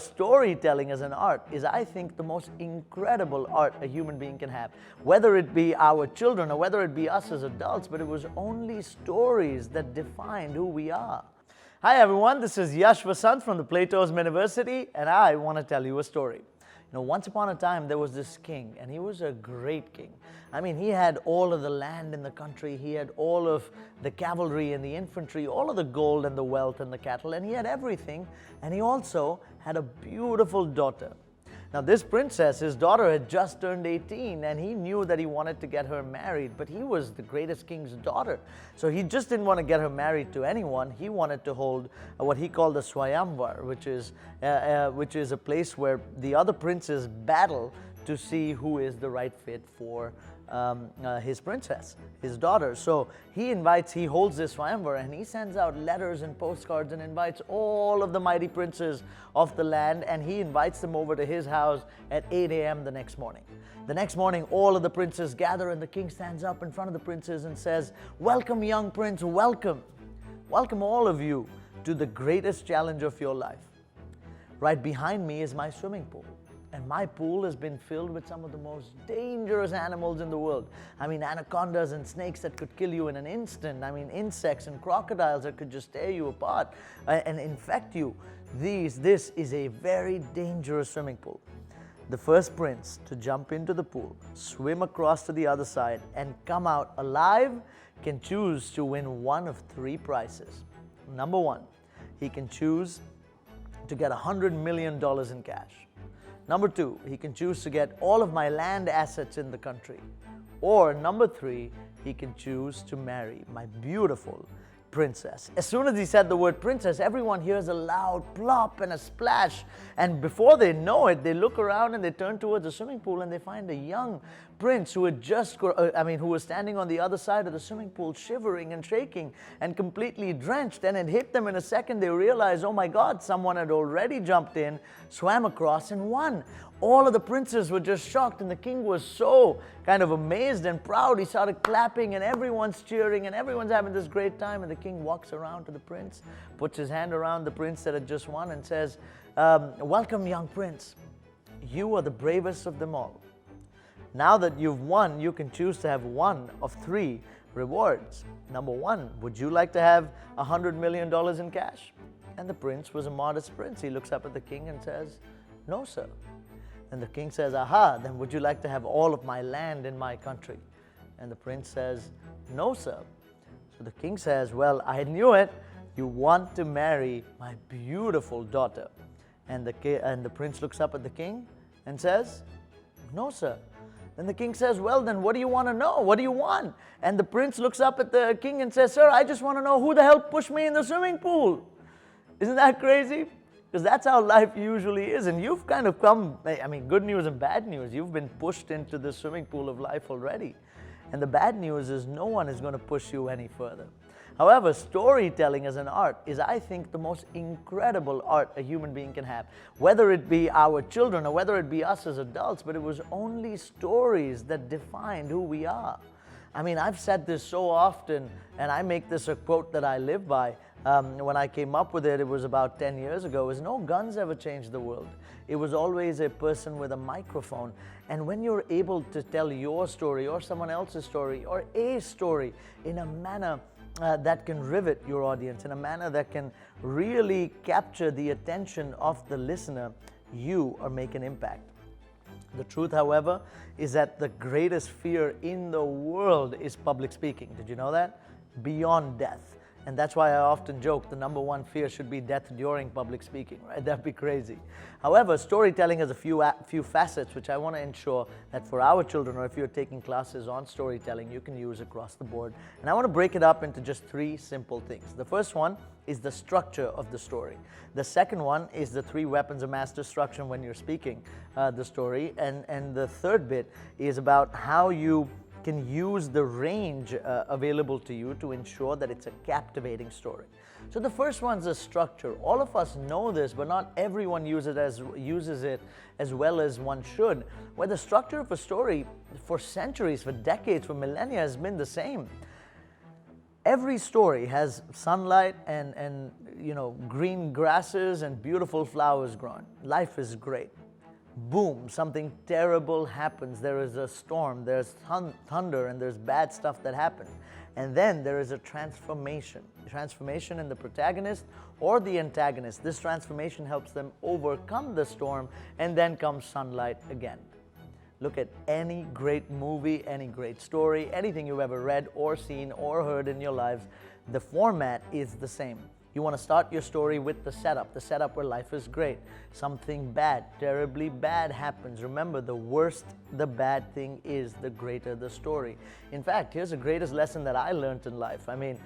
storytelling as an art is, I think, the most incredible art a human being can have. Whether it be our children or whether it be us as adults, but it was only stories that defined who we are. Hi everyone, this is Yash Vasant from the Playtos Miniversity, and I want to tell you a story. You know, once upon a time there was this king, and he was a great king. I mean, he had all of the land in the country, he had all of the cavalry and the infantry, all of the gold and the wealth and the cattle, and he had everything, and he also had a beautiful daughter. Now this princess, his daughter, had just turned 18, and he knew that he wanted to get her married, but he was the greatest king's daughter. So he just didn't want to get her married to anyone. He wanted to hold what he called the Swayamvar, which is a place where the other princes battle to see who is the right fit for his princess, his daughter. So he holds this Swayamvar, and he sends out letters and postcards and invites all of the mighty princes of the land, and he invites them over to his house at 8 a.m. the next morning. The next morning, all of the princes gather, and the king stands up in front of the princes and says, "Welcome, young prince, welcome. Welcome all of you to the greatest challenge of your life. Right behind me is my swimming pool. And my pool has been filled with some of the most dangerous animals in the world. I mean, anacondas and snakes that could kill you in an instant. I mean, insects and crocodiles that could just tear you apart and infect you. This is a very dangerous swimming pool. The first prince to jump into the pool, swim across to the other side, and come out alive can choose to win one of three prizes. Number one, he can choose to get $100 million in cash. Number two, he can choose to get all of my land assets in the country. Or number three, he can choose to marry my beautiful princess. As soon as he said the word princess, everyone hears a loud plop and a splash. And before they know it, they look around and they turn towards the swimming pool, and they find a young prince who who was standing on the other side of the swimming pool, shivering and shaking and completely drenched. And it hit them in a second. They realized, oh my God, someone had already jumped in, swam across, and won. All of the princes were just shocked, and the king was so kind of amazed and proud. He started clapping, and everyone's cheering, and everyone's having this great time. And the king walks around to the prince, puts his hand around the prince that had just won, and says, "Welcome, young prince. You are the bravest of them all. Now that you've won, you can choose to have one of three rewards. Number one, would you like to have $100 million in cash?" And the prince was a modest prince. He looks up at the king and says, "No, sir." And the king says, "Aha, then would you like to have all of my land in my country?" And the prince says, "No, sir." So the king says, "Well, I knew it. You want to marry my beautiful daughter." And the prince looks up at the king and says, "No, sir." Then the king says, "Well, then what do you want to know? What do you want?" And the prince looks up at the king and says, "Sir, I just want to know who the hell pushed me in the swimming pool." Isn't that crazy? Because that's how life usually is. And you've kind of come, I mean, good news and bad news. You've been pushed into the swimming pool of life already. And the bad news is no one is going to push you any further. However, storytelling as an art is, I think, the most incredible art a human being can have. Whether it be our children or whether it be us as adults, but it was only stories that defined who we are. I mean, I've said this so often, and I make this a quote that I live by. When I came up with it, it was about 10 years ago, is no guns ever changed the world. It was always a person with a microphone. And when you're able to tell your story or someone else's story or a story in a manner that can rivet your audience, in a manner that can really capture the attention of the listener, you are making impact. The truth, however, is that the greatest fear in the world is public speaking. Did you know that? Beyond death. And that's why I often joke the number one fear should be death during public speaking, right? That'd be crazy. However, storytelling has a few facets which I want to ensure that for our children, or if you're taking classes on storytelling, you can use across the board. And I want to break it up into just three simple things. The first one is the structure of the story. The second one is the three weapons of mass destruction when you're speaking the story. And the third bit is about how you can use the range available to you to ensure that it's a captivating story. So the first one's the structure. All of us know this, but not everyone uses it as well as one should. Where the structure of a story for centuries, for decades, for millennia has been the same. Every story has sunlight and green grasses and beautiful flowers growing. Life is great. Boom, something terrible happens. There is a storm, there's thunder, and there's bad stuff that happens. And then there is a transformation in the protagonist or the antagonist. This transformation helps them overcome the storm, and then comes sunlight again. Look at any great movie, any great story, anything you've ever read or seen or heard in your lives. The format is the same. You want to start your story with the setup where life is great. Something bad, terribly bad happens. Remember, the worse the bad thing is, the greater the story. In fact, here's the greatest lesson that I learned in life. I mean,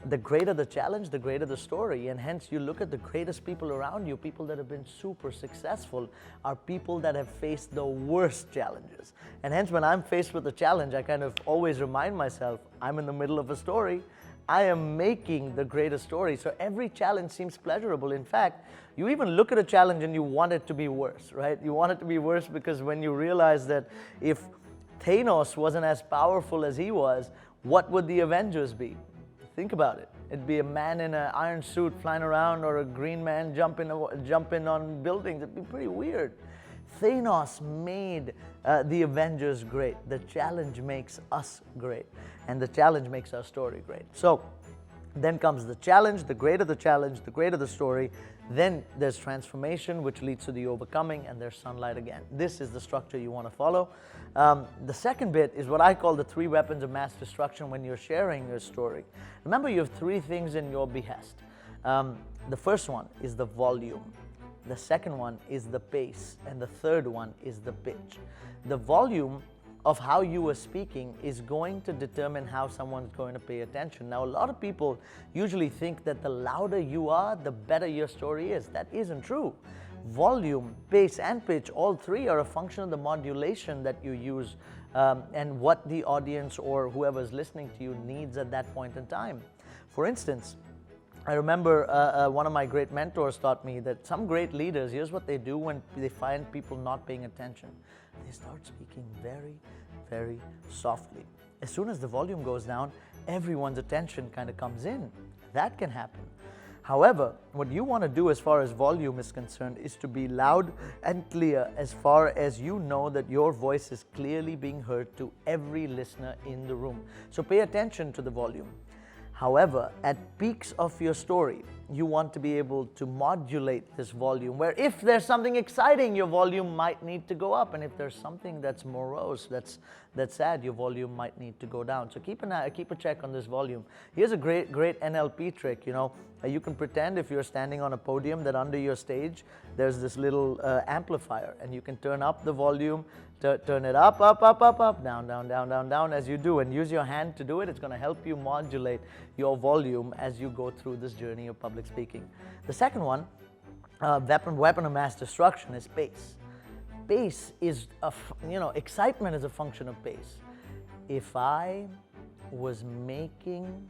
the greater the challenge, the greater the story. And hence, you look at the greatest people around you, people that have been super successful, are people that have faced the worst challenges. And hence, when I'm faced with a challenge, I kind of always remind myself, I'm in the middle of a story. I am making the greatest story. So every challenge seems pleasurable. In fact, you even look at a challenge and you want it to be worse, right? You want it to be worse because when you realize that if Thanos wasn't as powerful as he was, what would the Avengers be? Think about it. It'd be a man in an iron suit flying around, or a green man jumping on buildings. It'd be pretty weird. Thanos made the Avengers great. The challenge makes us great. And the challenge makes our story great. So then comes the challenge, the greater the story. Then there's transformation, which leads to the overcoming, and there's sunlight again. This is the structure you want to follow. The second bit is what I call the 3 weapons of mass destruction when you're sharing your story. Remember, you have 3 things in your behest. The first one is the volume. The second one is the pace, and the third one is the pitch. The volume of how you are speaking is going to determine how someone's going to pay attention. Now, a lot of people usually think that the louder you are, the better your story is. That isn't true. Volume, pace, and pitch, all 3 are a function of the modulation that you use and what the audience or whoever's listening to you needs at that point in time. For instance, I remember one of my great mentors taught me that some great leaders, here's what they do when they find people not paying attention. They start speaking very, very softly. As soon as the volume goes down, everyone's attention kind of comes in. That can happen. However, what you want to do as far as volume is concerned is to be loud and clear as far as you know that your voice is clearly being heard to every listener in the room. So pay attention to the volume. However, at peaks of your story, you want to be able to modulate this volume, where if there's something exciting, your volume might need to go up, and if there's something that's morose, that's sad, your volume might need to go down. So keep a check on this volume. Here's a great NLP trick. You can pretend, if you're standing on a podium, that under your stage there's this little amplifier, and you can turn up the volume, turn it up, down as you do, and use your hand to do it. It's going to help you modulate your volume as you go through this journey of public speaking. The second one, weapon of mass destruction, is pace. Pace is, excitement is a function of pace. If I was making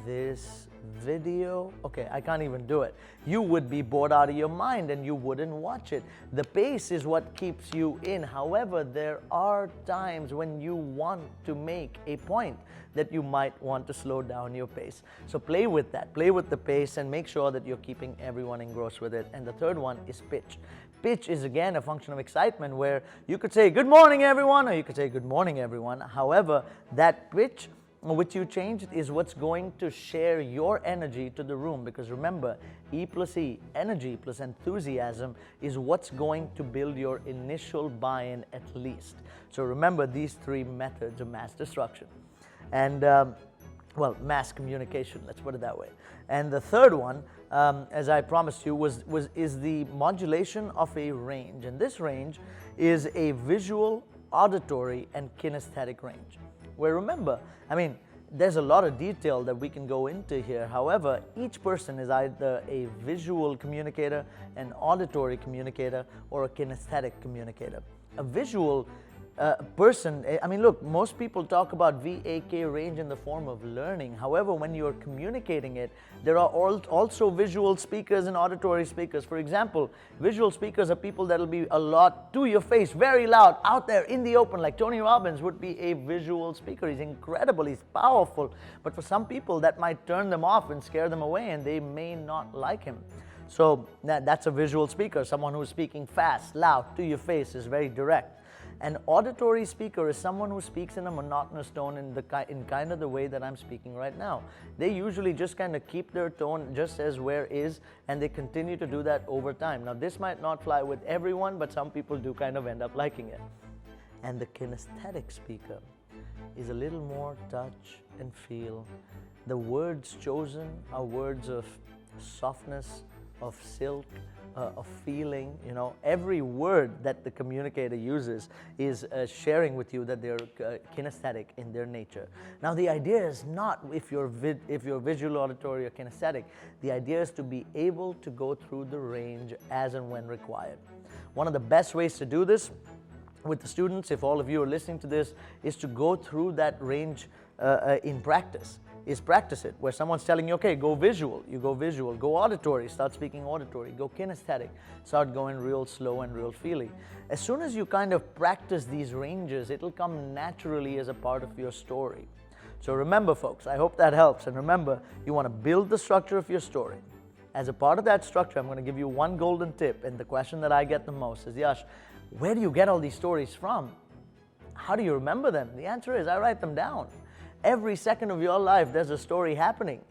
this video, okay, I can't even do it. You would be bored out of your mind and you wouldn't watch it. The pace is what keeps you in. However, there are times when you want to make a point that you might want to slow down your pace. So play with that, play with the pace, and make sure that you're keeping everyone engrossed with it. And the third one is pitch. Pitch is again a function of excitement, where you could say good morning everyone, or you could say good morning everyone. However, that pitch which you changed is what's going to share your energy to the room, because remember, E plus E, energy plus enthusiasm, is what's going to build your initial buy-in at least. So remember these 3 methods of mass destruction. And mass communication, let's put it that way. And the third one, as I promised you, is the modulation of a range. And this range is a visual, auditory, and kinesthetic range. Where remember, there's a lot of detail that we can go into here. However, each person is either a visual communicator, an auditory communicator, or a kinesthetic communicator. A visual person, I mean, look, most people talk about VAK range in the form of learning. However, when you're communicating it, there are also visual speakers and auditory speakers. For example, visual speakers are people that'll be a lot to your face, very loud, out there in the open, like Tony Robbins would be a visual speaker. He's incredible, he's powerful, but for some people that might turn them off and scare them away, and they may not like him. So that's a visual speaker, someone who's speaking fast, loud, to your face, is very direct. An auditory speaker is someone who speaks in a monotonous tone in kind of the way that I'm speaking right now. They usually just kind of keep their tone just as where is, and they continue to do that over time. Now, this might not fly with everyone, but some people do kind of end up liking it. And the kinesthetic speaker is a little more touch and feel. The words chosen are words of softness, of silk, of feeling. You know, every word that the communicator uses is sharing with you that they're kinesthetic in their nature. Now, the idea is not if you're visual, auditory, or kinesthetic. The idea is to be able to go through the range as and when required. One of the best ways to do this with the students, if all of you are listening to this, is to go through that range in practice. Is practice it, where someone's telling you, okay, go visual, you go visual, go auditory, start speaking auditory, go kinesthetic, start going real slow and real feely. As soon as you kind of practice these ranges, it'll come naturally as a part of your story. So remember, folks, I hope that helps, and remember, you want to build the structure of your story. As a part of that structure, I'm going to give you one golden tip, and the question that I get the most is, Yash, where do you get all these stories from? How do you remember them? The answer is, I write them down. Every second of your life, there's a story happening.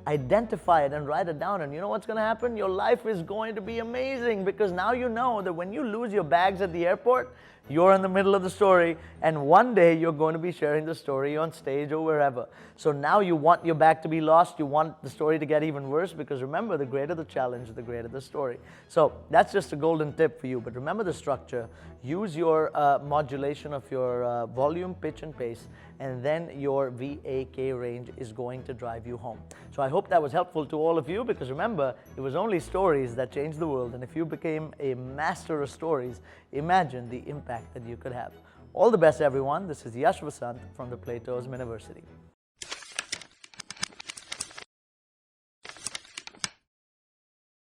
Identify it and write it down, and you know what's going to happen? Your life is going to be amazing, because now you know that when you lose your bags at the airport, you're in the middle of the story, and one day you're going to be sharing the story on stage or wherever. So now you want your bag to be lost, you want the story to get even worse, because remember, the greater the challenge, the greater the story. So that's just a golden tip for you, but remember the structure. Use your modulation of your volume, pitch, and pace, and then your VAK range is going to drive you home. So I hope that was helpful to all of you, because remember, it was only stories that changed the world, and if you became a master of stories, imagine the impact that you could have. All the best, everyone. This is Yash Vasant from the Playtos Miniversity.